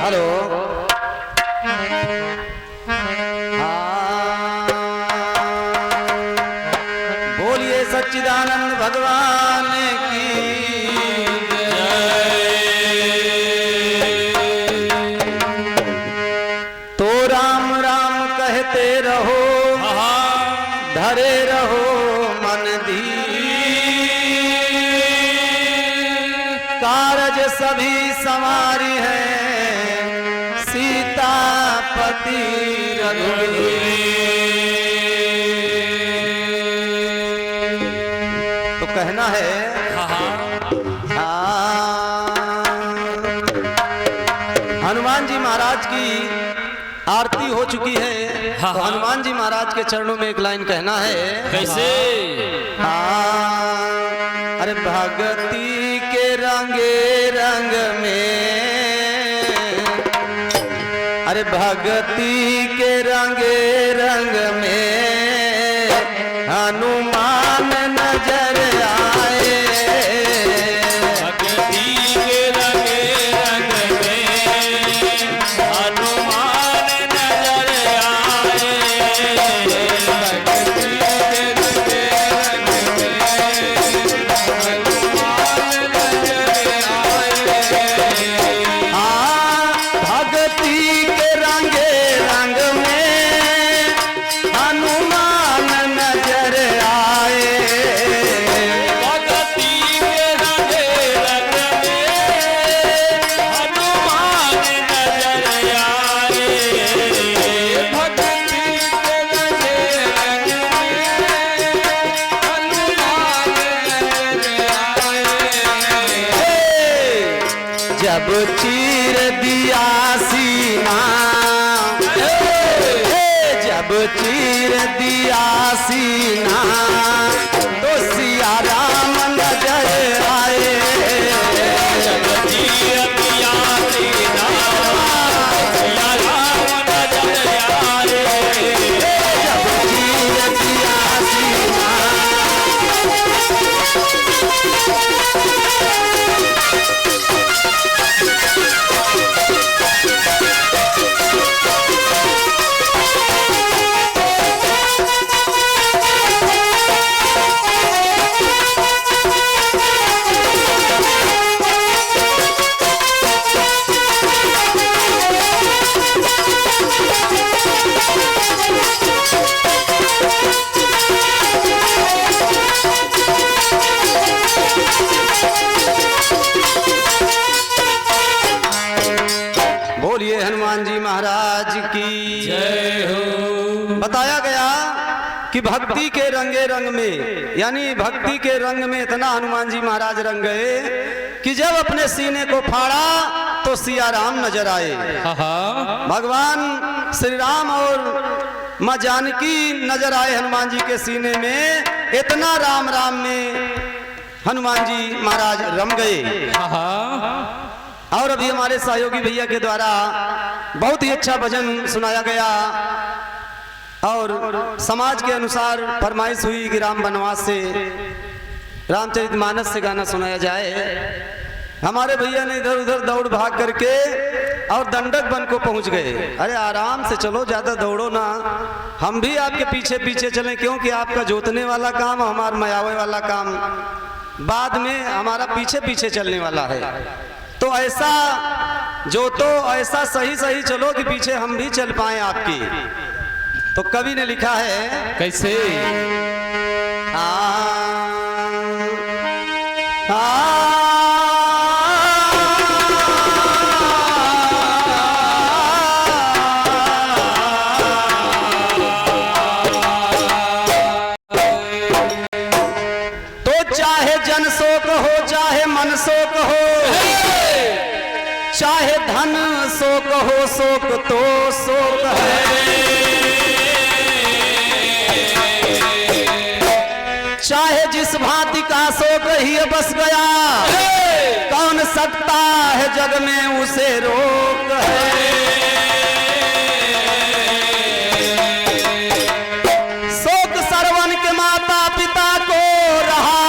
Hello. बोलिए सच्चिदानंद भगवान की जय। तो राम राम कहते रहो, धरे रहो मन दी, कारज सभी संवारी है सीतापति रघुवीर। तो कहना है हनुमान जी महाराज की आरती हो चुकी है। तो हनुमान जी महाराज के चरणों में एक लाइन कहना है। कैसे? अरे भगती के रंगे रंग में, अरे भगती के रंगे रंग में हनुमान नजर आए। भक्ति के रंगे रंग में हनुमान नजर आए। भक्ति के रंगे रंग में हनुमान नजर आए। भगती के रंगे रंग में हनुमान नजर आए। भक्ति के रंगे रंग में हनुमान नजर आए। भक्ति के रंगे रंग में हनुमान नजर आए। जब चीर दिया सीना, जब चीर दिया सीना तो सिया राम नजर आए। जब चीर दिया सीना सिया राम नजर आए। जब चीर दिया सीना बोलिए हनुमान जी महाराज की जय हो। बताया गया कि भक्ति के रंगे रंग में, यानी भक्ति के रंग में इतना हनुमान जी महाराज रंग गए कि जब अपने सीने को फाड़ा तो सिया राम नजर आए। भगवान श्री राम और मां जानकी नजर आए हनुमान जी के सीने में। इतना राम राम में हनुमान जी महाराज रम गए। और अभी हमारे सहयोगी भैया के द्वारा बहुत ही अच्छा भजन सुनाया गया और समाज के अनुसार फरमाइश हुई कि राम वनवास से रामचरितमानस से गाना सुनाया जाए। हमारे भैया ने इधर उधर दौड़ भाग करके और दंडक वन को पहुंच गए। अरे आराम से चलो, ज्यादा दौड़ो ना, हम भी आपके पीछे पीछे चलें, क्योंकि आपका जोतने वाला काम, हमारा मयावे वाला काम बाद में हमारा पीछे पीछे चलने वाला है। तो ऐसा जो तो ऐसा सही सही चलो कि पीछे हम भी चल पाए आपकी। तो कवि ने लिखा है कैसे? तो चाहे जन शोक हो, चाहे मन शोक हो, चाहे धन शोक हो, शोक तो शोक है। चाहे जिस भांति का शोक ही बस गया, कौन सकता है जग में उसे रोक है। शोक सरवन के माता पिता को रहा,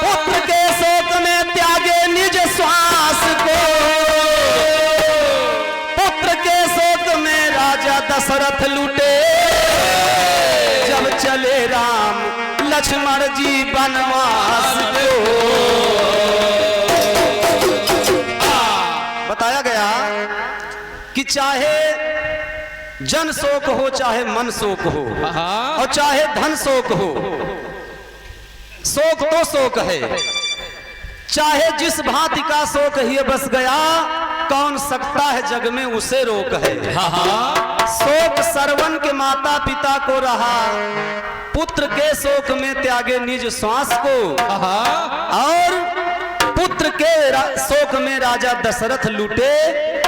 पुत्र के शोक में त्यागे निज श्वास को। लक्ष्मण जी बनवास को। बताया गया कि चाहे जन शोक हो, चाहे मन शोक हो, और चाहे धन शोक हो, शोक तो शोक है। चाहे जिस भांति का शोक ही बस गया, कौन सकता है जग में उसे रोक है। शोक सरवन के माता पिता को रहा, पुत्र के शोक में त्यागे निज श्वास को। और पुत्र के शोक में राजा दशरथ लूटे,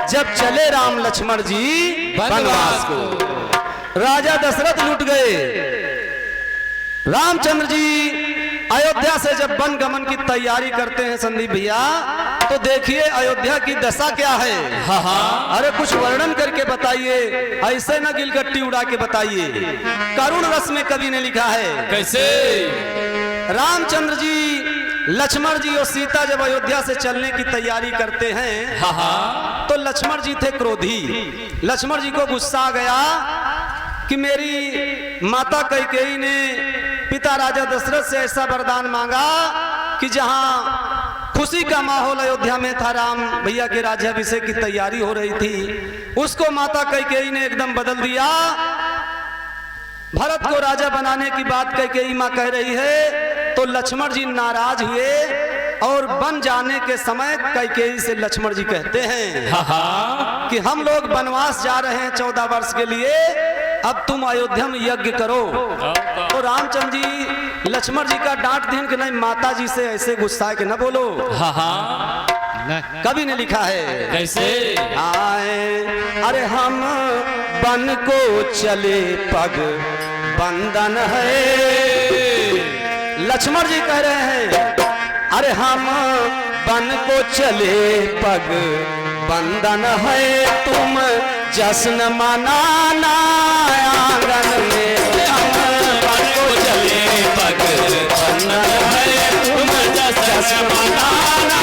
जब चले राम लक्ष्मण जी वनवास को। राजा दशरथ लूट गए। रामचंद्र जी अयोध्या से जब वन गमन की तैयारी करते हैं संदीप भैया, तो देखिए अयोध्या की दशा क्या है। अरे कुछ वर्णन करके बताइए, ऐसे न गिलगट्टी उड़ा के बताइए। करुण रस में कवि ने लिखा है। कैसे? रामचंद्र जी, लक्ष्मण जी और सीता जब अयोध्या से चलने की तैयारी करते हैं, तो लक्ष्मण जी थे क्रोधी। लक्ष्मण जी को गुस्सा आ गया कि मेरी माता कैकेयी ने पिता राजा दशरथ से ऐसा वरदान मांगा कि जहां खुशी का माहौल अयोध्या में था, राम भैया के राज्याभिषेक की तैयारी हो रही थी, उसको माता कैकेयी ने एकदम बदल दिया। भरत को राजा बनाने की बात कैकेयी मां कह रही है, तो लक्ष्मण जी नाराज हुए और बन जाने के समय कैकेयी से लक्ष्मण जी कहते हैं कि हम लोग वनवास जा रहे हैं 14 वर्ष के लिए, अब तुम अयोध्या में यज्ञ करो। तो रामचंद्र जी लक्ष्मण जी का डांट दें कि नहीं, माता जी से ऐसे गुस्सा है कि न बोलो। कवि ने लिखा है। कैसे? आए अरे हम बन को चले पग बंधन है। लक्ष्मण जी कह रहे हैं अरे हम बन को चले पग बंधन है, तुम जश्न मनाना आंगन में। हम बन को चले पग बंधन है, तुम जश्न मनाना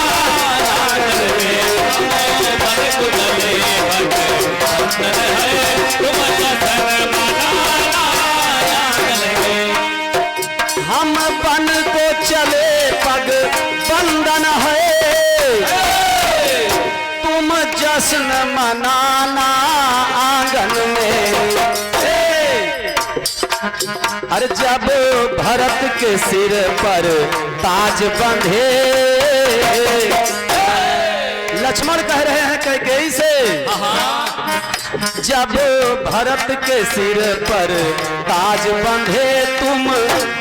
आंगन में। बन को चले पग बंधन है, तुम जश्न मनाना आंगन में। हम बन को चले पग बंधन है, तुम जश्न मनाना आंगन में। अरे जब भरत के सिर पर ताज बंधे, लक्ष्मण कह रहे हैं कैकेयी से, जब भरत के सिर पर ताज बंधे, तुम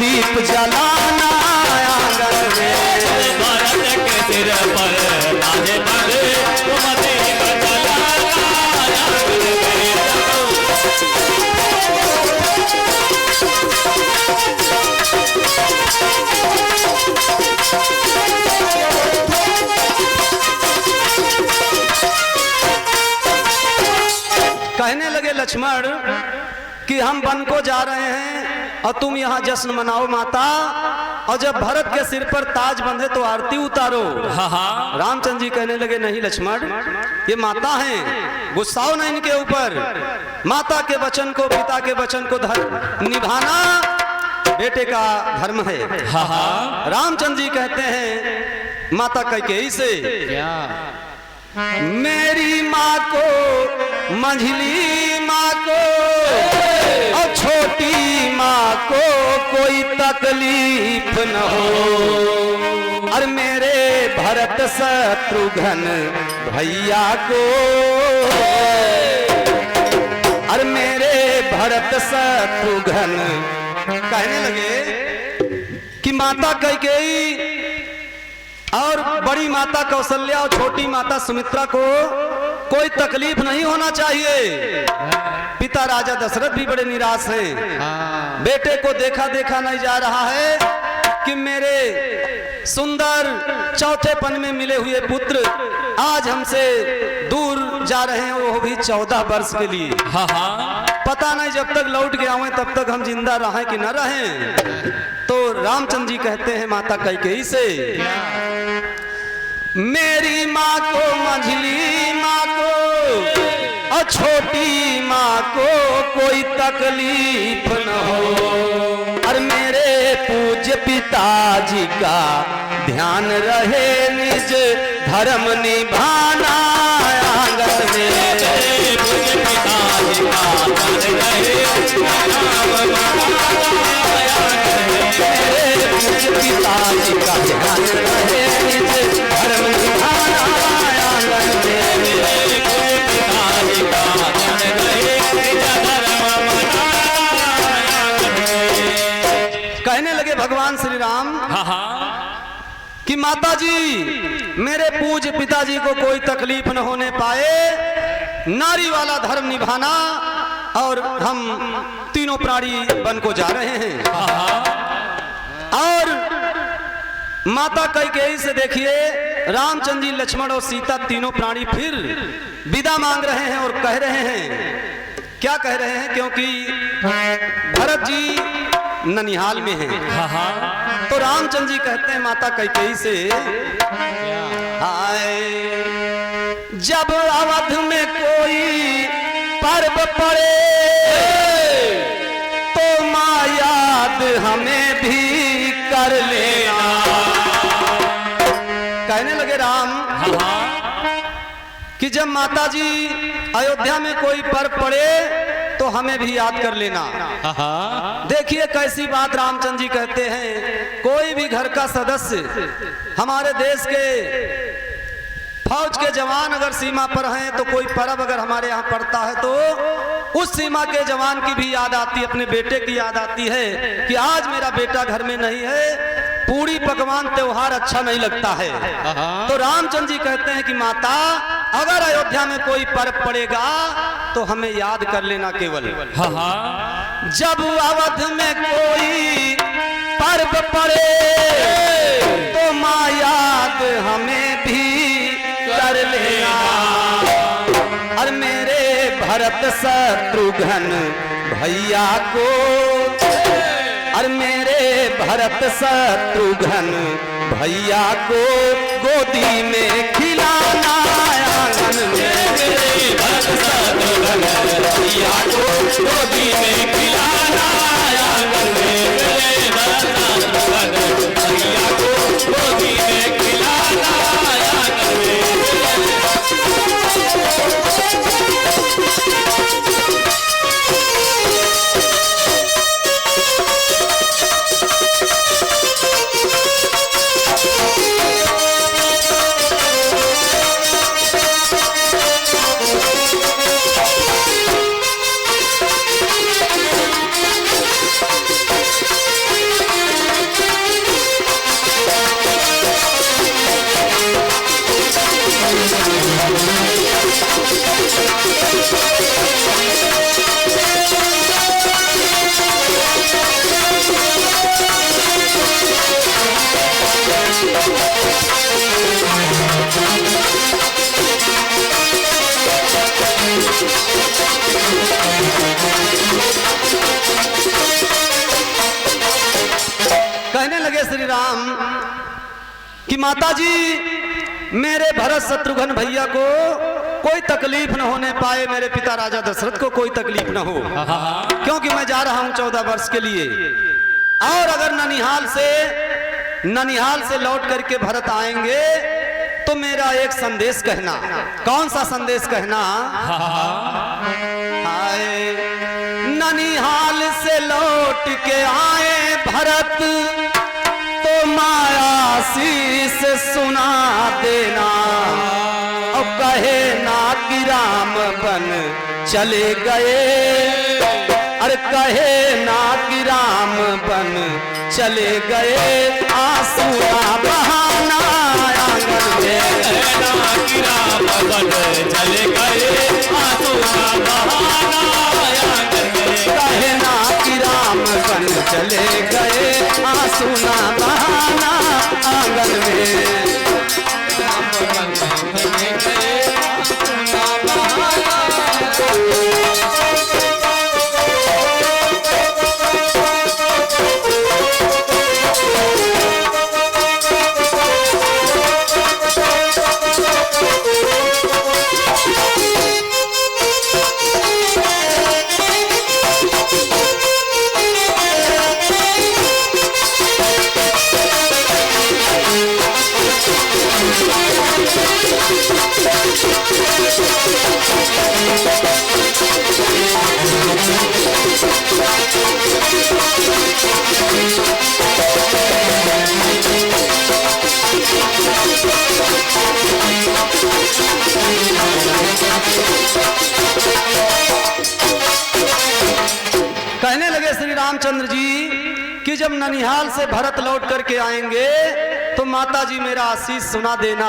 दीप जलाना आंगन में। भरत के सिर पर ताज बंधे, तुम दीप जलाना आंगन में। कहने लगे लक्ष्मण कि हम वन को जा रहे हैं और तुम यहाँ जश्न मनाओ माता, और जब भरत के सिर पर ताज बंधे तो आरती उतारो। रामचंद्र जी कहने लगे नहीं लक्ष्मण, ये माता हैं, गुस्साओ ना इनके ऊपर। माता के वचन को, पिता के वचन को निभाना बेटे का धर्म है। रामचंद्र जी कहते हैं माता कैकेयी से, मेरी माँ को, मंझली माँ को और छोटी माँ को कोई तकलीफ न हो, और मेरे भरत शत्रुघ्न भैया को, और मेरे भरत शत्रुघ्न। कहने लगे कि माता कैकेयी और बड़ी माता कौशल्या और छोटी माता सुमित्रा को कोई तकलीफ नहीं होना चाहिए। पिता राजा दशरथ भी बड़े निराश हैं। बेटे को देखा देखा नहीं जा रहा है कि मेरे सुंदर चौथेपन में मिले हुए पुत्र आज हमसे दूर जा रहे हैं, वो भी 14 वर्ष के लिए। पता नहीं जब तक लौट के आवे तब तक हम जिंदा रहें कि न रहें। तो रामचंद्र जी कहते हैं माता कैकेयी से, मेरी माँ को, मंझली माँ को और छोटी माँ को कोई तकलीफ न हो, और मेरे पूज्य पिताजी का ध्यान रहे, निज धर्म निभाना आंगन में। पूज्य पिताजी का ध्यान रहे, पिताजी का ध्यान रहे, निज धर्म निभाना आंगन में। पिताजी का ध्यान रहे, निज धर्म कहने लगे भगवान श्री राम कि माता जी, मेरे पूज्य पिताजी को कोई तकलीफ न होने पाए, नारी वाला धर्म निभाना, और हम तीनों प्राणी बन को जा रहे हैं। और माता कैकेयी से देखिए, रामचंद्र जी, लक्ष्मण और सीता तीनों प्राणी फिर विदा मांग रहे हैं और कह रहे हैं, क्या कह रहे हैं, क्योंकि भरत जी ननिहाल में हैं। तो रामचंद्र जी कहते हैं माता कैकेयी से, हाय जब अवध में कोई पर्व पड़े तो माँ याद हमें भी कर लेना। कहने लगे राम कि जब माता जी अयोध्या में कोई पर्व पड़े तो हमें भी याद कर लेना। देखिए कैसी बात रामचंद्र जी कहते हैं, कोई भी घर का सदस्य हमारे देश के फौज के जवान अगर सीमा पर हैं तो कोई पर्व अगर हमारे यहाँ पड़ता है तो उस सीमा के जवान की भी याद आती है, अपने बेटे की याद आती है कि आज मेरा बेटा घर में नहीं है, पूरी पकवान त्योहार अच्छा नहीं लगता है। तो रामचंद्र जी कहते हैं कि माता, अगर अयोध्या में कोई पर्व पड़ेगा तो हमें याद कर लेना केवल। जब अवध में कोई पर्व पड़े तो माँ याद हमें भी कर लेना। और मेरे भरत शत्रुघ्न भैया को, और मेरे भरत शत्रुघ्न भैया को गोदी में खिलाना आंगन में। मेरे भरत शत्रुघ्न भैया को गोदी में खिलाना आंगन में। मेरे भरत शत्रुघ्न भैया को गोदी में खिलाना आंगन में। कहने लगे श्री राम कि माता जी, मेरे भरत शत्रुघ्न भैया को कोई तकलीफ न होने पाए, मेरे पिता राजा दशरथ को कोई तकलीफ न हो, क्योंकि मैं जा रहा हूं 14 वर्ष के लिए। और अगर ननिहाल से लौट करके भरत आएंगे तो मेरा एक संदेश कहना। कौन सा संदेश कहना? हाय ननिहाल से लौट के आए भरत तो माया शीस सुना देना, और कहे ना कि राम बन चले गए, अरे कहे ना कि राम बन चले गए, आंसू ना बहाना आंगन में। ना कि राम बन चले गए, आंसू ना बहाना आंगन में। कहे ना कि राम बन चले गए, आंसू ना बहाना आंगन में। राम बन चले गए, आंसू ना बहाना। कहने लगे श्री रामचंद्र जी कि जब ननिहाल से भरत लौट करके आएंगे तो माता जी मेरा आशीष सुना देना,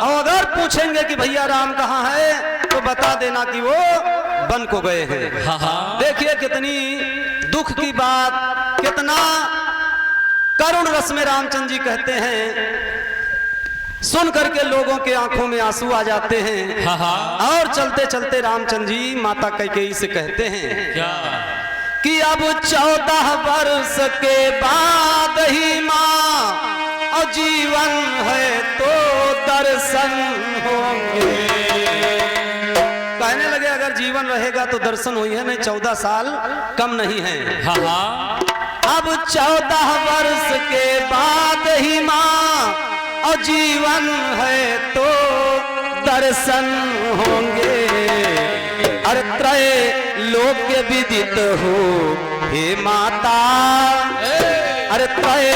और अगर पूछेंगे कि भैया राम कहाँ है तो बता देना कि वो वन को गए हैं। देखिए कितनी दुख की बात, कितना करुण रस में रामचंद्र जी कहते हैं, सुन करके लोगों के आंखों में आंसू आ जाते हैं। और चलते चलते रामचंद्र जी माता कैकेयी से कहते हैं क्या कि अब 14 वर्ष के बाद ही माँ और जीवन है तो दर्शन होंगे। कहने लगे अगर जीवन रहेगा तो दर्शन हुई है, नहीं 14 साल कम नहीं है। अब 14 वर्ष के बाद ही माँ और जीवन है तो दर्शन होंगे। अरे त्रय लोक विदित हो हे माता, अरे त्रय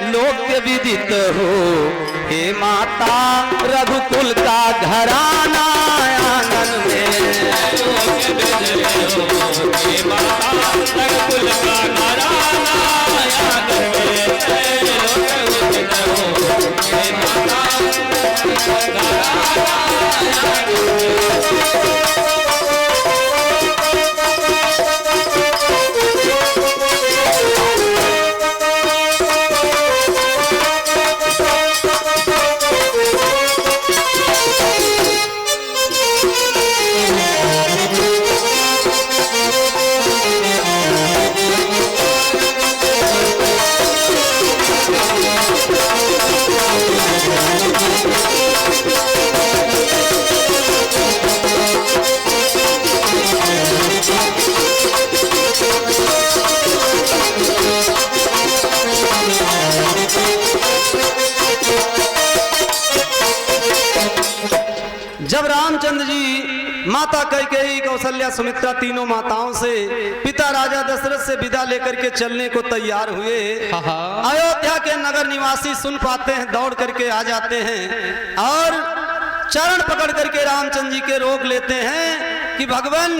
लोक विदित हो हे माता, रघुकुल का घराना आंगन में। हे माता रघुकुल का घराना आंगन में, हे माता जब रामचंद्र जी माता कैकेयी, कौशल्या, सुमित्रा तीनों माताओं से पिता राजा दशरथ से विदा लेकर के चलने को तैयार हुए, अयोध्या के नगर निवासी सुन पाते हैं, दौड़ करके आ जाते हैं और चरण पकड़ करके रामचंद्र जी के रोक लेते हैं कि भगवान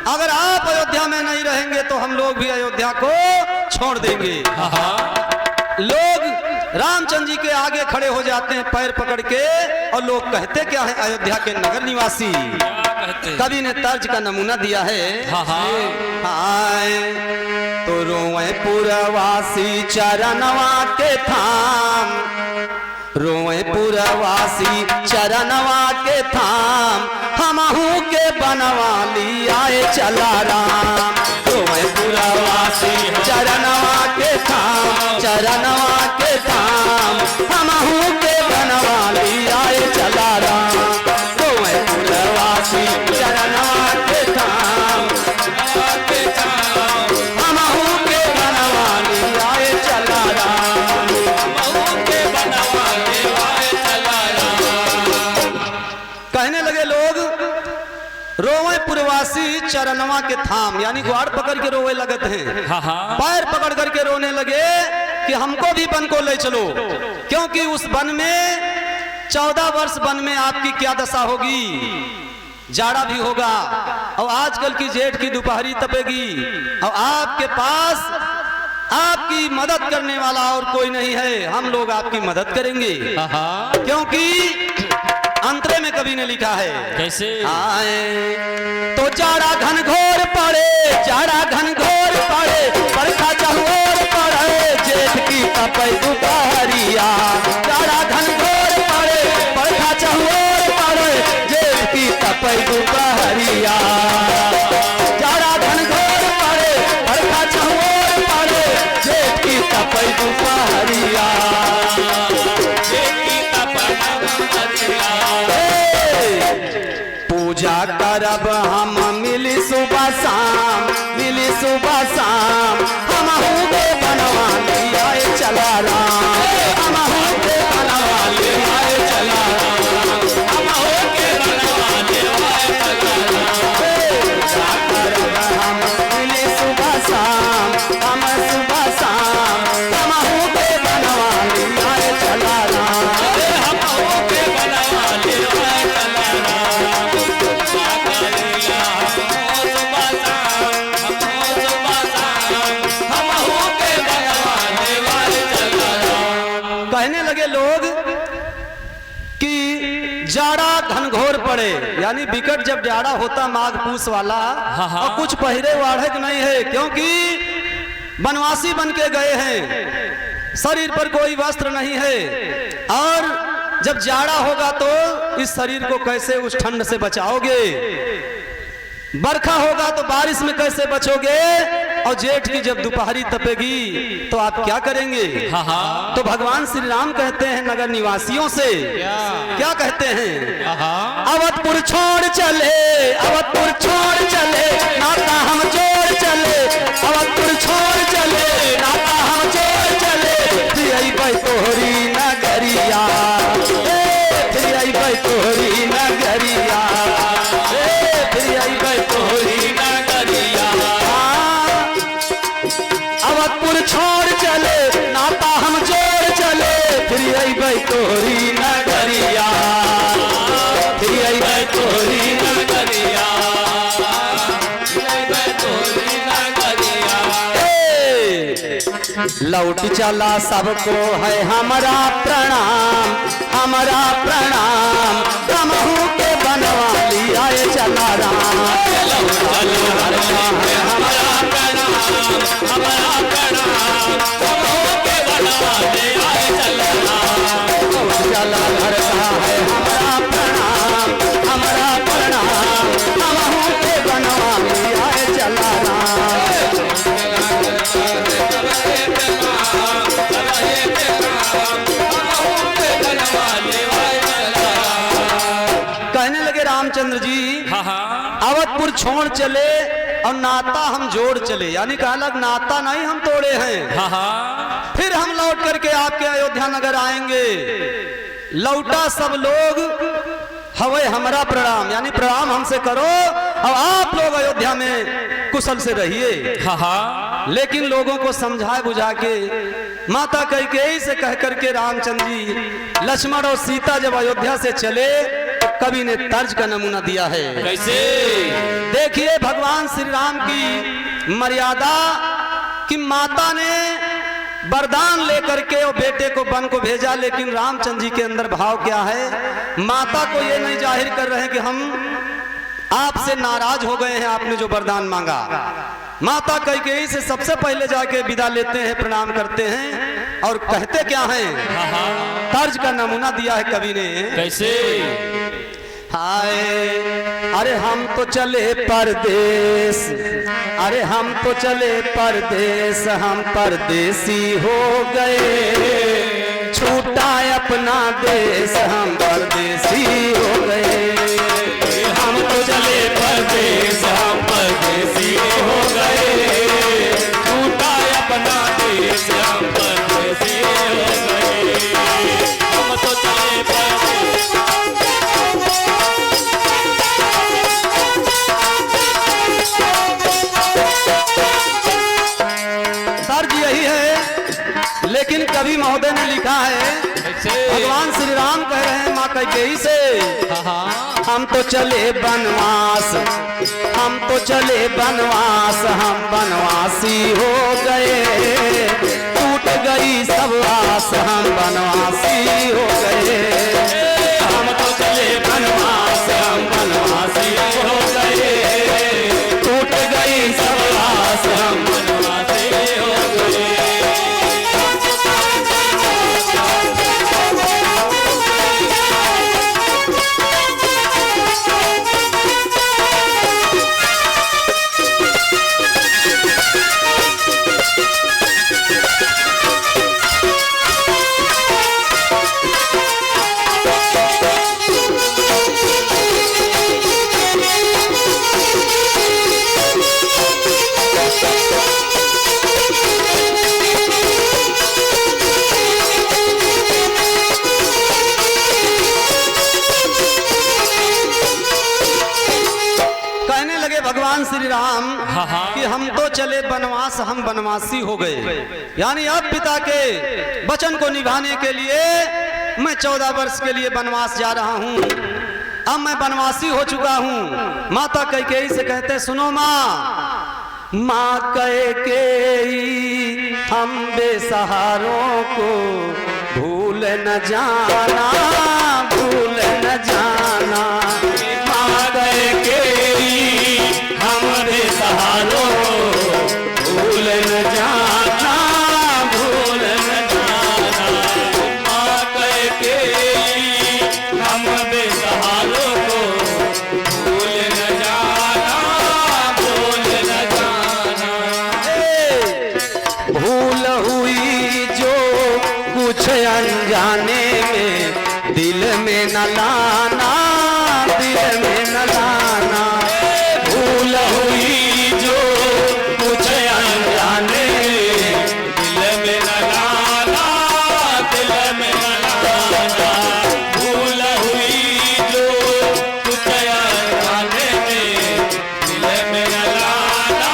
अगर आप अयोध्या में नहीं रहेंगे तो हम लोग भी अयोध्या को छोड़ देंगे। लोग रामचंद्र जी के आगे खड़े हो जाते हैं पैर पकड़ के, और लोग कहते क्या है, अयोध्या के नगर निवासी। कवि ने तर्ज का नमूना दिया है, हाय तो रोए पुरवासी चरणवा के थाम, रोए पुरवासी चरणवा के थाम, हमहू के बनवा लियाए चला राम। रोए पुरवासी चरणवा के थाम, चरणवा के थाम, हमहू के बनवा लियाए चला राम। रोए पुरवासी चरणवा के थाम, हमहू के बनवा लियाए चला राम। कहने लगे लोग रोवे पुरवासी चरणवा के थाम, यानी ग्वार पकड़ के रोवे लगत हैं, पैर पकड़ करके रोने लगे कि हमको भी वन को ले चलो, क्योंकि उस वन में 14 वर्ष वन में आपकी क्या दशा होगी, जाड़ा भी होगा और आजकल की जेठ की दोपहरी तपेगी, और आपके पास आपकी मदद करने वाला और कोई नहीं है, हम लोग आपकी मदद करेंगे। क्योंकि अंतरे में कवि ने लिखा है कैसे, आए तो जाड़ा घनघोर पड़े, जाड़ा घनघोर पड़े, बरखा चहुओर पड़े, जेठ की तपई दोपहरिया। जाड़ा घनघोर पड़े, बरखा चहुओर पड़े, जेठ की तपई दोपहरिया। जाड़ा घनघोर पड़े, बरखा चहुओर पड़े, जेठ की तपई दोपहरिया। पूजा करब हम मिली सुबह शाम, मिली सुबह शाम, हम के बनवा लियाए चला राम, हम के बनवा लियाए चला राम, हम के बनवा लियाए चला राम। पूजा करब हम मिली सुबह शाम, हम सुबह शाम, हम के बनवा लियाए चला राम, हम के बनवा लियाए चला राम। जाड़ा घनघोर पड़े, यानी विकट जब जाड़ा होता माघ पूस वाला, और कुछ पहिरे वाढ़क नहीं है, क्योंकि वनवासी बन के गए हैं, शरीर पर कोई वस्त्र नहीं है, और जब जाड़ा होगा तो इस शरीर को कैसे उस ठंड से बचाओगे, बरखा होगा तो बारिश में कैसे बचोगे, और जेठ की जब दोपहरी तपेगी तो आप क्या करेंगे। तो भगवान श्री राम कहते हैं नगर निवासियों से, क्या कहते हैं, अवधपुर छोड़ चले, अवधपुर छोड़ चले, नाता हम जोड़ चले, अवधपुर छोड़ चले, नाता हम जोड़ चले, फिर आई तोहरी नगरिया, फिर आई तोहरी नगरिया, फिर आई तोहरी नगरिया, अवधपुर छोड़ चले, नाता हम जोड़ चले, फिर आई तोहरी नगरिया, फिर आई तोहरी नगरिया, तोहरी नगरिया। लौट चला सबको है हमारा प्रणाम, हमारा प्रणाम, हमहू के बनवा लिया चला राम, लौट चला है हमारा प्रणाम, हमारा प्रणाम, हमहू के बनवा लिया चला राम, लौट चला घर का है हमारा प्रणाम, हमारा प्रणाम, हमहू के बनवा लिया चला राम। कहने लगे रामचंद्र जी, अवधपुर छोड़ चले और नाता हम जोड़ चले, यानी कहा लग नाता नहीं हम तोड़े हैं, फिर हम लौट करके आपके अयोध्या नगर आएंगे। लौटा सब लोग हवे हमारा प्रणाम, यानी प्रणाम हमसे करो और आप लोग अयोध्या में कुशल से रहिए। लेकिन लोगों को समझा बुझा के माता कैकेयी से कह करके रामचंद्र जी, लक्ष्मण और सीता जब अयोध्या से चले तो कवि ने तर्ज का नमूना दिया है, कैसे देखिए भगवान श्री राम की मर्यादा कि माता ने वरदान लेकर के और बेटे को वन को भेजा, लेकिन रामचंद्र जी के अंदर भाव क्या है, माता को ये नहीं जाहिर कर रहे हैं कि हम आपसे नाराज हो गए हैं, आपने जो वरदान मांगा। माता कैकेयी से सबसे पहले जाके विदा लेते हैं, प्रणाम करते हैं और कहते क्या हैं, तर्ज का नमूना दिया है कवि ने, कैसे हाय अरे हम तो चले परदेश, अरे हम तो चले परदेश, हम परदेसी हो गए, छूटा अपना देश, हम परदेसी हो गए, हम तो चले परदेश, हम परदेसी हो गए, छूटा अपना देश, हम परदेसी हो गए, हम तो चले परदेश। तर्ज यही है, लेकिन कवि महोदय ने लिखा है, भगवान श्री राम कह रहे हैं माँ कैकेयी से, हम तो चले बनवास, हम तो चले बनवास, हम बनवासी हो गए, टूट गई सब आस, हम बनवासी हो गए, हम तो चले बनवास, हम बनवासी हो गए, टूट गई सब आस, हम बनवासी हो गए। भगवान श्री राम कि हम तो चले बनवास, हम बनवासी हो गए, यानी अब पिता के वचन को निभाने के लिए मैं 14 वर्ष के लिए बनवास जा रहा हूँ, अब मैं बनवासी हो चुका हूँ। माता कैकेयी से कहते सुनो माँ, माँ कैकेयी हम बेसहारों को भूल न जाना, भूल न जाना, जाना, दिल में न लाना। भूल हुई जो कुछ अनजाने, दिल में न लाना, दिल में न लाना। भूल हुई जो कुछ अनजाने, दिल में न लाना,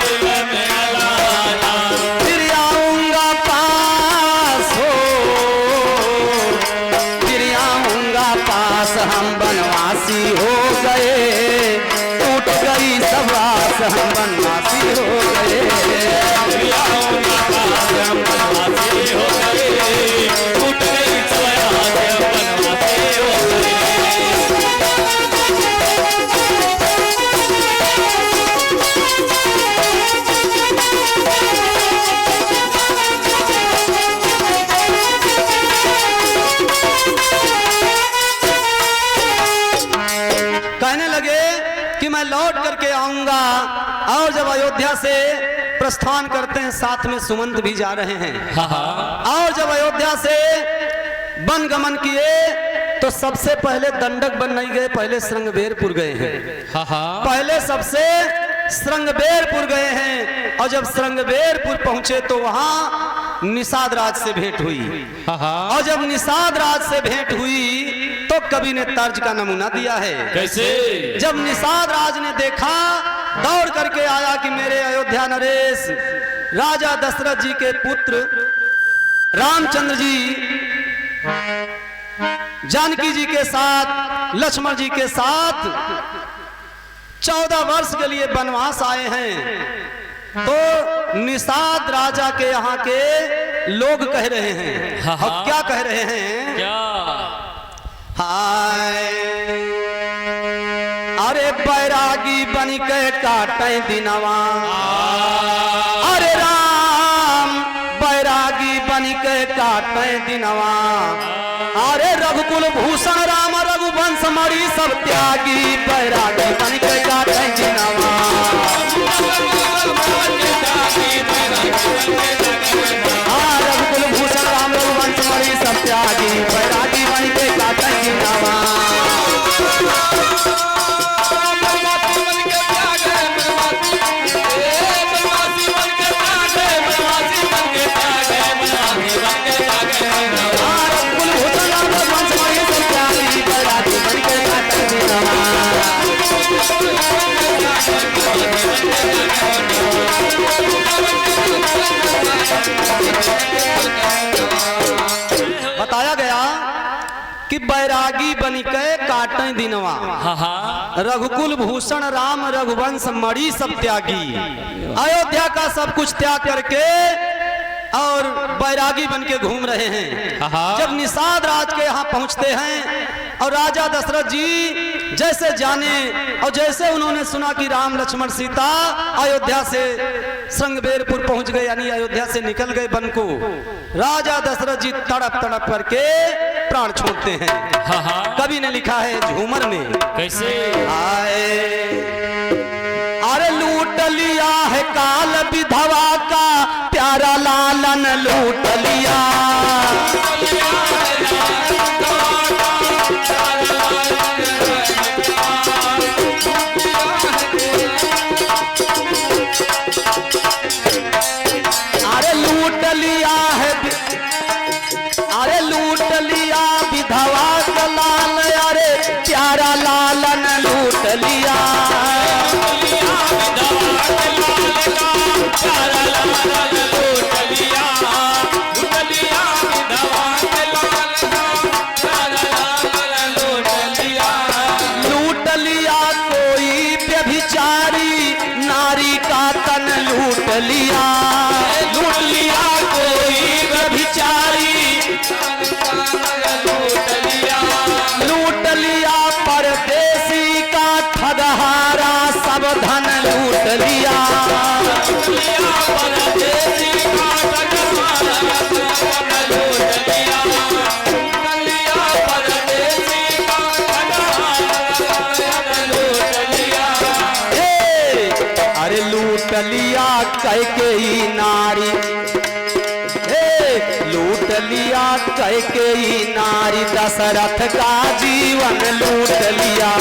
दिल में न लाना। फिर आऊंगा पास हो, फिर आऊंगा पास, हम बनवासी हो गए, टूट गई सब आस, हम बनवासी हो गए। आऊंगा पास, हम बनवासी हो गए, टूट गई सब आस, हम बनवासी हो गए। कहने लगे कि मैं लौट करके आऊंगा। और जब अयोध्या से प्रस्थान करते हैं, साथ में सुमंत भी जा रहे हैं। और जब अयोध्या से वन गमन किए तो सबसे पहले दंडक बन नहीं गए, पहले श्रृंगबेरपुर गए हैं। पहले सबसे श्रृंगबेरपुर गए हैं। और जब श्रृंगबेरपुर पहुंचे तो वहां निषाद राज से भेंट हुई। और जब निषाद राज से भेंट हुई तो कवि ने तर्ज का नमूना दिया है। कैसे? जब निषाद राज ने देखा, दौड़ करके आया कि मेरे अयोध्या नरेश, राजा दशरथ जी के पुत्र रामचंद्र जी जानकी जी के साथ, लक्ष्मण जी के साथ 14 वर्ष के लिए वनवास आए हैं। तो निषाद राजा के यहाँ के लोग कह रहे हैं। अब क्या कह रहे हैं? क्या? हाय, अरे बैरागी बन के काटे दिनवा, अरे राम बैरागी बन के काटे दिनवा। अरे रघुकुल भूषण राम रघुवंश मणि सब त्यागी, बैरागी बन के काटे दिनवा। हाँ, रघुकुल भूषण राम रघुवंश मणि सब त्यागी, बैरागी बन के काटे दिनवा। बताया गया कि बैरागी बनिके काटे दिनवा, रघुकुल भूषण राम रघुवंश मणि सब त्यागी। अयोध्या का सब कुछ त्याग करके और बैरागी बन के घूम रहे हैं। जब निषाद राज के यहाँ पहुँचते हैं और राजा दशरथ जी जैसे जाने और जैसे उन्होंने सुना कि राम लक्ष्मण सीता अयोध्या से श्रृंगबेरपुर पहुंच गए, यानी अयोध्या से निकल गए वन को, राजा दशरथ जी तड़प तड़प करके प्राण छोड़ते हैं। कवि ने लिखा है झूमर में, कैसे? आए अरे लूट लिया है काल विधवा का प्यारा लालन, लूट लिया। अरे लूट लिया है, अरे लूट लिया विधवा का लाल, अरे प्यारा लालन लूट लिया। लूट लिया कोई व्यभिचारी नारी का तन, लूट लिया। लूट लिया कोई व्यभिचारी, लूट लिया परदेसी का ठगहारा, सब धन लूट लिया। अरे लूट लिया कैकेयी नारी, लूट लिया कह के ही नारी दशरथ का जीवन लूट लिया।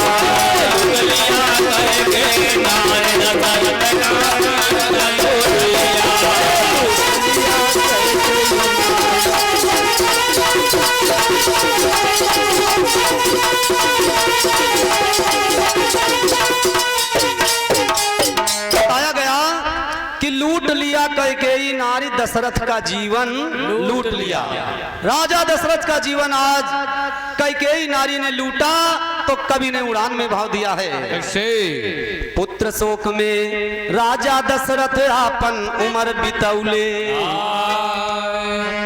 बताया गया कि लूट लिया कैकेयी नारी दशरथ का जीवन लूट लिया। राजा दशरथ का जीवन आज कैकेयी नारी ने लूटा तो कवि ने उड़ान में भाव दिया है। पुत्र शोक में राजा दशरथ आपन उम्र बितौले।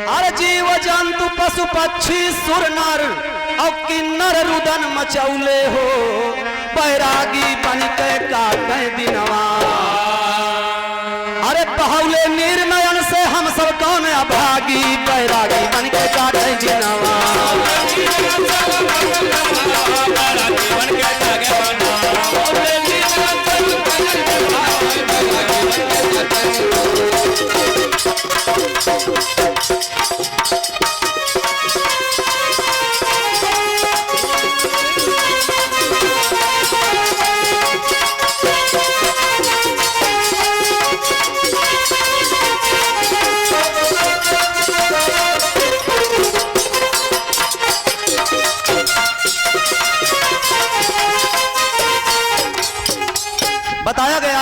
अरे जीव जंतु पशु पक्षी सुर नर और किन्नर रुदन मचौले हो। बैरागी बन के काटे दिनवा। अरे पहले निर्णयन से हम सब कौन अभागी। बैरागी बन के काटे दिनवा। बताया गया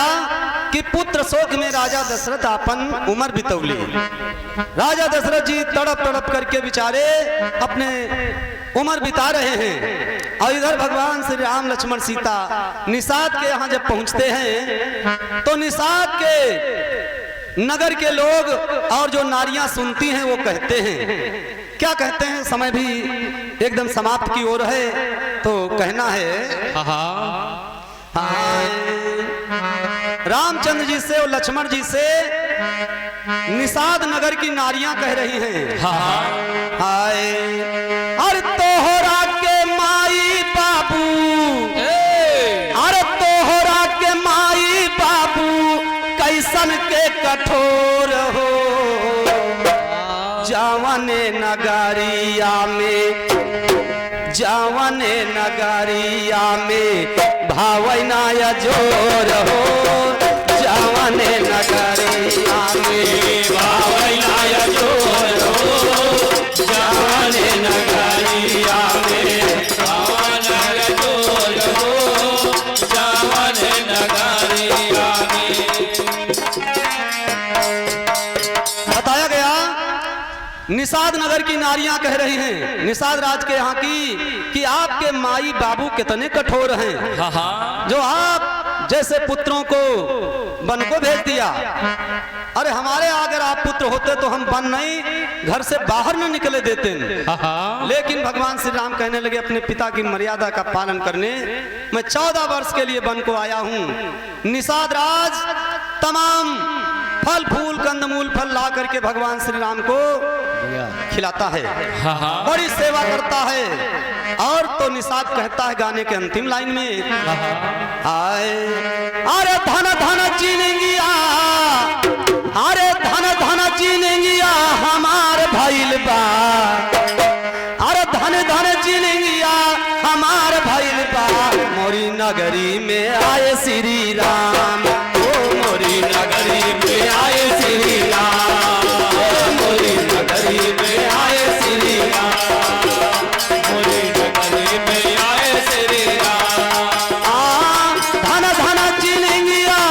कि पुत्र शोक में राजा दशरथ अपन उम्र बितौली। राजा दशरथ जी तड़प तड़प करके बेचारे अपने उम्र बिता रहे हैं। और इधर भगवान श्री राम लक्ष्मण सीता निषाद के यहाँ जब पहुंचते हैं तो निषाद के नगर के लोग और जो नारियां सुनती हैं वो कहते हैं, क्या कहते हैं, समय भी एकदम समाप्त की ओर है तो कहना है। रामचंद्र जी से और लक्ष्मण जी से निषाद नगर की नारियां कह रही हैं, हाय अरे तोहरा के माई बाबू, अरे तोहरा के माई बाबू कैसन के कठोर हो। जावने नगरिया में, जावने नगरिया में भावना या जोर हो। जावने नगरिया में भावना या जोर हो। जावने नगरिया में भावना या जोर हो। जावने नगरिया में। बताया गया निषाद नगर की नारियां कह रही हैं, निषाद राज के यहाँ की, कि आपके माई बाबू कितने कठोर हैं जो आप जैसे पुत्रों को वन को भेज दिया। अरे हमारे अगर आप पुत्र होते तो हम वन नहीं घर से बाहर न निकले देते। लेकिन भगवान श्री राम कहने लगे अपने पिता की मर्यादा का पालन करने मैं 14 वर्ष के लिए वन को आया हूँ। निषाद राज तमाम फल फूल कंदमूल फल ला करके भगवान श्री राम को खिलाता है, बड़ी सेवा करता है। और तो निषाद कहता है गाने के अंतिम लाइन में, आए अरे धन धन चीनेंगिया, अरे धन धन चीनेंगिया हमार भइल बा। अरे धन धन चीनेंगिया हमार भइल बा। मोरी नगरी में आए श्री राम, ओ मोरी नगरी में आए श्री राम। मोरी नगरी में आए श्री राम। मोरी नगरी में आए श्री राम। धन धन चिनेंगिया,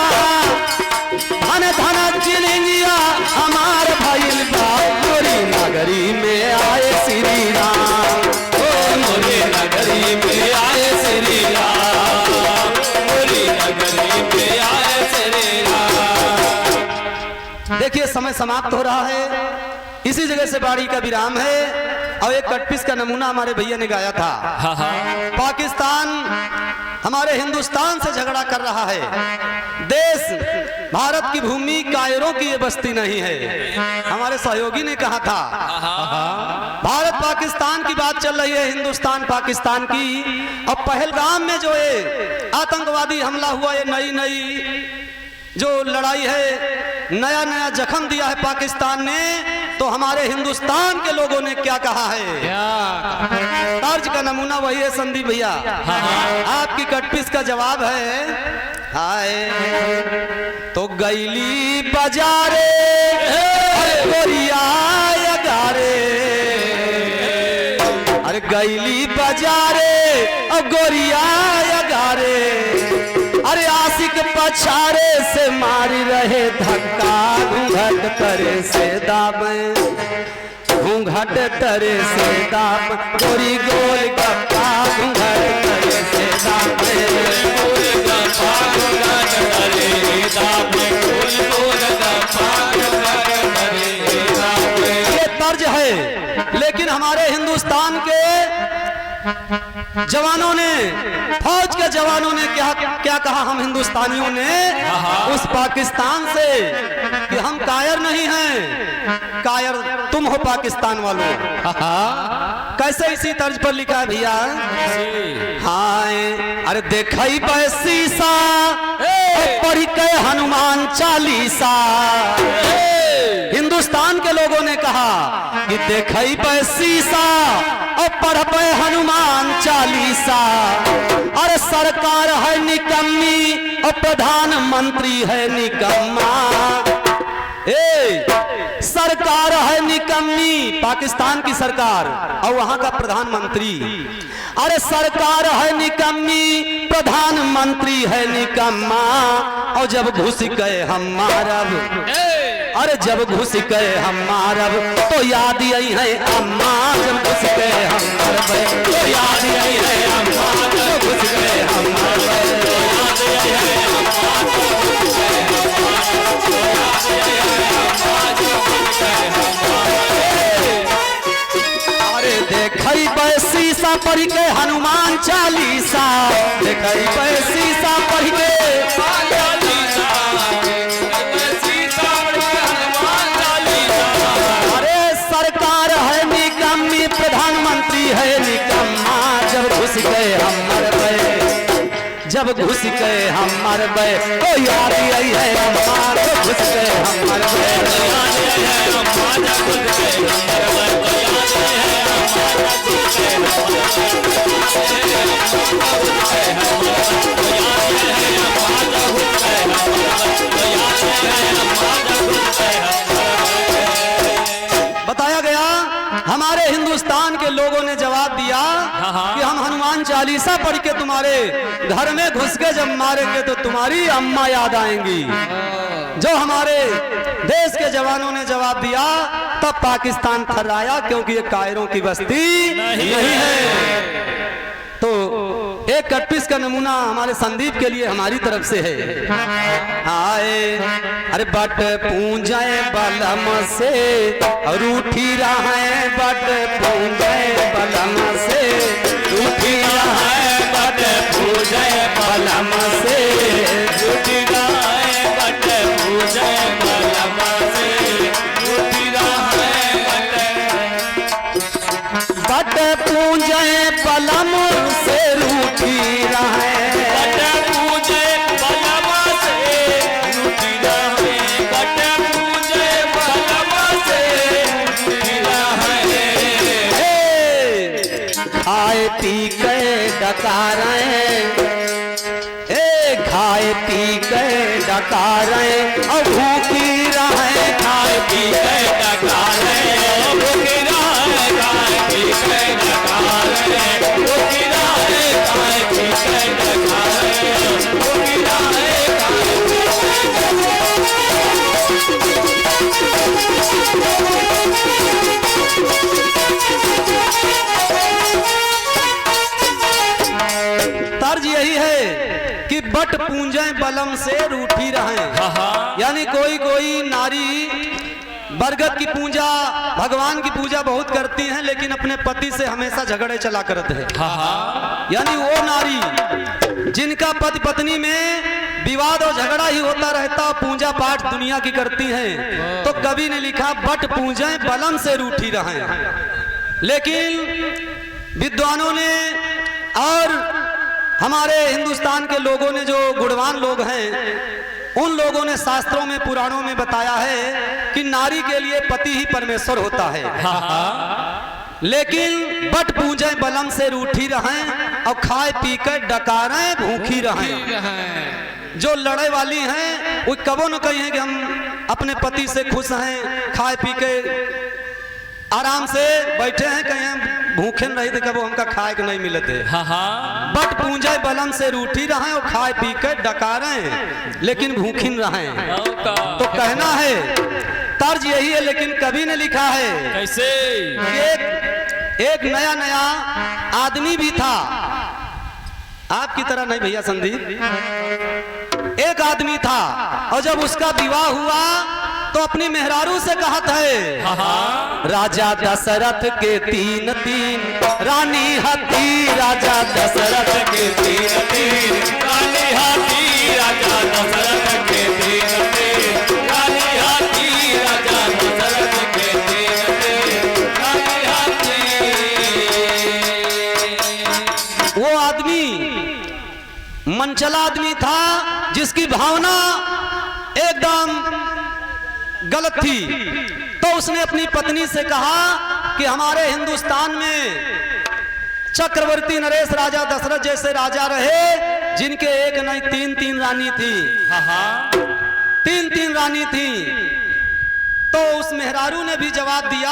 धन धन चिनेंगिया हमार भइल बा। मोरी नगरी में आए श्री राम। ओ मोरी नगरी में आए श्री राम। मोरी नगरी में आए श्री राम। देखिए समय समाप्त हो रहा है, इसी जगह से बाड़ी का विराम है। और एक कटपीस का नमूना हमारे भैया ने गाया था। पाकिस्तान हमारे हिंदुस्तान से झगड़ा कर रहा है। देश भारत की भूमि कायरों की ये बस्ती नहीं है। हमारे सहयोगी ने कहा था भारत पाकिस्तान की बात चल रही है, हिंदुस्तान पाकिस्तान की। अब पहलगाम में जो है आतंकवादी हमला हुआ, ये नई नई जो लड़ाई है, नया नया जख्म दिया है पाकिस्तान ने। तो हमारे हिंदुस्तान के लोगों ने क्या कहा है? क्या तर्ज का नमूना वही है संदीप भैया। आपकी कटपिस का जवाब है हाय तो गैली बाजारे गोरिया गारे, अरे गैली बाजारे अब गोरिया गारे, अरे आशिक पछारे से मारी रहे धक्का, घूंघट तरे से दाबे, घूंघट तरे से दाब, गोरी गोल गप्पा घूंघट तरे से दाबे, गोल गप्पा घूंघट तरे दाबे, गोल गप्पा घूंघट तरे दाबे। ये तर्ज है, लेकिन हमारे हिंदुस्तान के जवानों ने, फौज के जवानों ने क्या क्या कहा हम हिंदुस्तानियों ने उस पाकिस्तान से कि हम कायर नहीं हैं, कायर तुम हो पाकिस्तान वालों। कैसे इसी तर्ज पर लिखा है भैया? हाय अरे देखई शीशा पढ़ के हनुमान चालीसा, हिंदुस्तान के लोगों ने कहा कि देखई शीशा और पढ़बे हनुमान चालीसा, अरे सरकार है निकम्मी और प्रधानमंत्री है निकम्मा, सरकार है निकम्मी पाकिस्तान की सरकार और वहां का प्रधानमंत्री, अरे सरकार है निकम्मी प्रधानमंत्री है निकम्मा, और जब घुस गए हम मारब, अरे जब घुस गए हम मारब तो याद आई है अम्मा, जब घुस गए हम मारब तो याद आई है अम्मा, जब घुस गए हम मारब तो याद आई है अम्मा, जब घुस गए हम मारब तो याद आई है अम्मा, जब घुस गए हम मारब। अरे देखई शीशा पढ़ के हनुमान चालीसा, देखई शीशा पढ़ के प्रधानमंत्री है निकम्मा, जब घुस गए हम मरबे, जब घुस गए हम मरबे तो याद आई है अम्मा, जब घुस गए हम मरबे तो याद आई है अम्मा, जब घुस गए हम मरबे तो याद आई है अम्मा, जब घुस गए हम मरबे तो याद आई है अम्मा, जब घुस गए हम मरबे तो याद आई है अम्मा, जब घुस गए हम मरबे तो याद आई है अम्मा, जब घुस गए हम मरबे। बताया गया हमारे हिंदुस्तान के लोगों ने जवाब दिया कि हम हनुमान चालीसा पढ़ के तुम्हारे घर में घुस के जब मारेंगे तो तुम्हारी अम्मा याद आएंगी। जो हमारे देश के जवानों ने जवाब दिया तब पाकिस्तान थर्राया, क्योंकि ये कायरों की बस्ती नहीं है। तो एक कटपिस का नमूना हमारे संदीप के लिए हमारी तरफ से है। हाय अरे बट पूंजे बलम से रूठी रहे, बट पूंजे बलम से रूठी रहे, बट पूंजे बलम से रूठी रहे, बट पूंजे बलम से रूठी रहे, बट पूंजे बलम से रूठी रहे, बट पूंजे बलम से रूठी रहे, बट पूंजे बलम से रूठी रहे। खाए पी के डकारे, खाए पी के डकारे और भूखी रहे, खाए पी के डकारे भूखी रहे, खाए पी के डकारे भूखी रहे, खाए पी के डकारे भूखी रहे, खाए पी तर्ज यही है कि बट पूंजे बलम से रूठी रहे, यानी कोई कोई नारी बरगद की पूजा, भगवान की पूजा बहुत करती हैं, लेकिन अपने पति से हमेशा झगड़े चला करते हैं। यानी वो नारी जिनका पति पत्नी में विवाद और झगड़ा ही होता रहता, पूजा पाठ दुनिया की करती हैं, तो कवि ने लिखा बट पूजे बलम से रूठी रहे। लेकिन विद्वानों ने और हमारे हिंदुस्तान के लोगों ने, जो गुणवान लोग हैं, उन लोगों ने शास्त्रों में पुराणों में बताया है कि नारी के लिए पति ही परमेश्वर होता है। लेकिन बट पूजे बलम से रूठी रहें और खाए पी कर डकारें भूखी रहें। जो लड़े वाली हैं वो कबो न कही है कि हम अपने पति से खुश हैं, खाए पी के आराम से बैठे हैं, कहीं भूखे नहीं थे, कबो हमका खाए के नहीं मिले थे। बट पूंजे बलम से रूठी रहें और खाए पी कर डकारें लेकिन भूखिन रहें। तो कहना है तर्ज यही है, लेकिन कवि ने लिखा है कैसे? एक नया नया आदमी भी था, आपकी तरह नहीं भैया संदीप, एक आदमी था और जब उसका विवाह हुआ तो अपनी मेहरारू से कहत है, राजा दशरथ के तीन तीन रानी हती, राजा दशरथ के तीन तीन रानी हाथी राजा दशरथ के तीन तीन रानी हाथी राजा दशरथ के तीन तीन रानी हाथी। वो आदमी मनचला आदमी था जिसकी भावना एकदम गलत थी। तो उसने अपनी पत्नी से कहा कि हमारे हिंदुस्तान में चक्रवर्ती नरेश राजा दशरथ जैसे राजा रहे जिनके एक नहीं तीन तीन रानी थी, तीन तीन रानी थी। तो उस मेहरारू ने भी जवाब दिया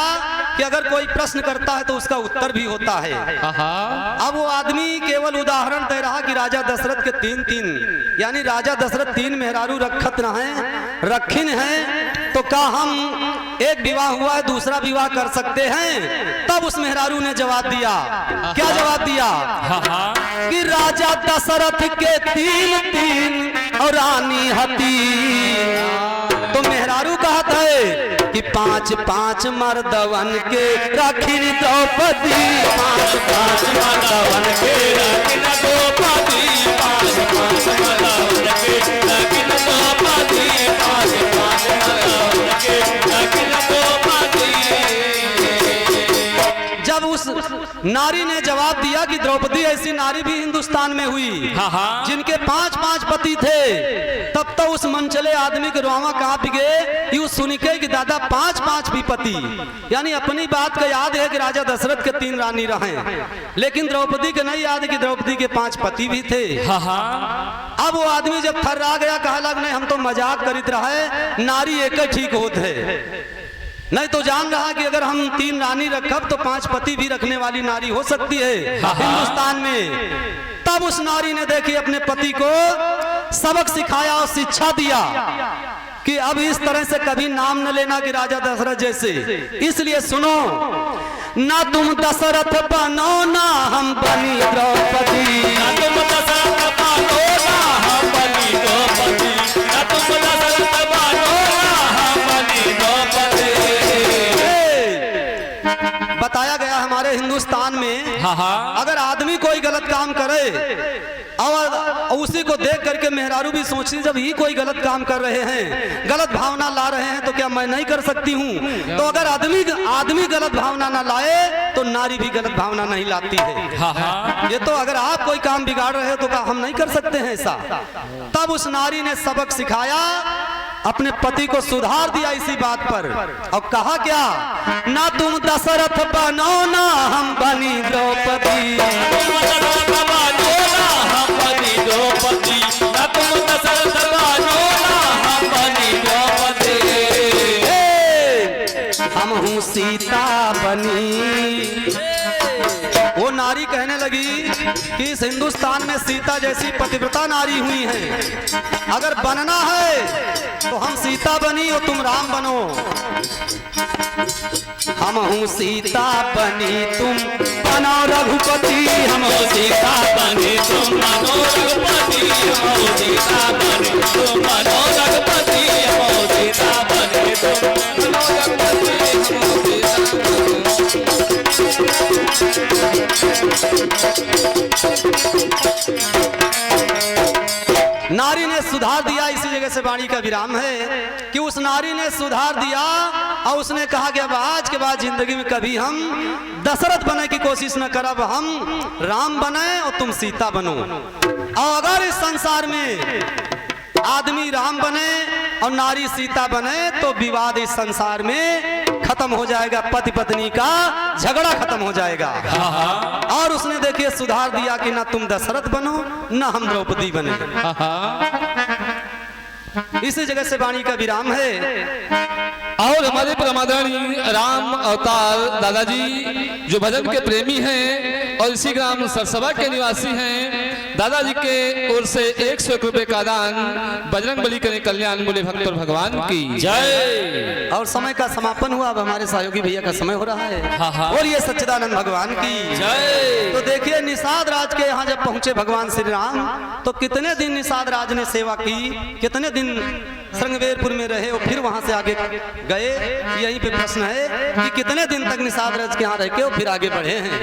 कि अगर कोई प्रश्न करता है तो उसका उत्तर भी होता है। अब वो आदमी केवल उदाहरण दे रहा कि राजा दशरथ के तीन तीन, यानी राजा दशरथ तीन मेहरारू रखत रहे रखिन हैं, तो क्या हम एक विवाह हुआ है दूसरा विवाह कर सकते हैं? तब उस मेहरारू ने जवाब दिया, क्या जवाब दिया कि राजा दशरथ के तीन तीन और रानी हती। तो मेहरारू कहता है कि पांच पांच मर्दवन के रखिन द्रौपदी, पांच पांच मर्दवन के रखिन द्रौपदी, पांच पांच मर्दवन के रखिन द्रौपदी, पांच पांच मर्दवन के रखिन द्रौपदी। जब उस नारी ने जवाब दिया कि द्रौपदी ऐसी नारी भी हिंदुस्तान में हुई जिनके पांच पांच पति थे, तब तो उस मनचले आदमी के रोवा कांप गए कि सुन के कि दादा पांच पांच भी पति, यानी अपनी बात का याद है कि राजा दशरथ के तीन रानी रहे, लेकिन द्रौपदी के नहीं याद कि द्रौपदी के पांच पति भी थे। अब वो आदमी जब थर्रा गया, कहा लग नहीं हम तो मजाक करित रहे, नारी एक ठीक होते है, नहीं तो जान रहा कि अगर हम तीन रानी रखब तो पांच पति भी रखने वाली नारी हो सकती है हिंदुस्तान में। तब उस नारी ने देखी अपने पति को सबक सिखाया और शिक्षा दिया कि अब इस तरह से कभी नाम न लेना कि राजा दशरथ जैसे। इसलिए सुनो, ना तुम दशरथ बनो ना हम बनी द्रौपदी, ना तुम दशरथ बनो ना हम बनी द्रौपदी, ना तुम दशरथ बनो ना हम बनी द्रौपदी। बताया गया हमारे हिंदुस्तान में अगर आदमी कोई गलत काम करे और उसी को देख करके मेहरारू भी सोचती जब ही कोई गलत काम कर रहे हैं, गलत भावना ला रहे हैं, तो क्या मैं नहीं कर सकती हूँ? तो अगर आदमी गलत भावना ना लाए तो नारी भी गलत भावना नहीं लाती है। ये तो अगर आप कोई काम बिगाड़ रहे हो तो क्या हम नहीं कर सकते हैं ऐसा? तब उस नारी ने सबक सिखाया, अपने पति को सुधार दिया इसी बात पर, और कहा क्या, ना तुम दशरथ बनो ना हम बनी द्रौपदी, द्रौपदी ना तुम दशरथ बनो ना हम बनी द्रौपदी, हम हूँ सीता बनी। वो नारी कहने लगी कि इस हिंदुस्तान में सीता जैसी पतिव्रता नारी हुई है, अगर बनना है तो हम सीता बनी और तुम राम बनो। हम हूँ सीता बनी तुम बनो रघुपति, हम हूँ सीता बनी तुम बनो रघुपति, हम हूँ सीता बनी तुम बनो रघुपति, हम हूँ सीता बनी तुम बनो रघुपति, हम हूँ नारी ने सुधार दिया। इसी जगह से वाणी का विराम है कि उस नारी ने सुधार दिया और उसने कहा कि अब आज के बाद जिंदगी में कभी हम दशरथ बनने की कोशिश न करब, हम राम बने और तुम सीता बनो। और अगर इस संसार में आदमी राम बने और नारी सीता बने तो विवाद इस संसार में खत्म हो जाएगा, पति पत्नी का झगड़ा खत्म हो जाएगा। और उसने देखिए सुधार दिया कि ना तुम दशरथ बनो ना हम द्रौपदी बने। इसी जगह से वाणी का विराम है। और हमारे परमादरणीय राम अवतार दादाजी जो भजन के प्रेमी हैं और इसी ग्राम सरसभा के निवासी हैं, दादाजी के ओर से 101 रुपए का दान बजरंग बली करे कल्याण बोले भक्त और भगवान की जय। और समय का समापन हुआ, अब हमारे सहयोगी भैया का समय हो रहा है। और ये सच्चिदानंद भगवान की जय। तो देखिए निषाद राज के यहाँ जब पहुंचे भगवान श्री राम तो कितने दिन निषाद राज ने सेवा की, कितने दिन श्रृंगवेरपुर में रहे और फिर वहां से आगे गए। यहीं पे प्रश्न है कि कितने दिन तक निषाद राज के यहाँ रह के और फिर आगे बढ़े हैं।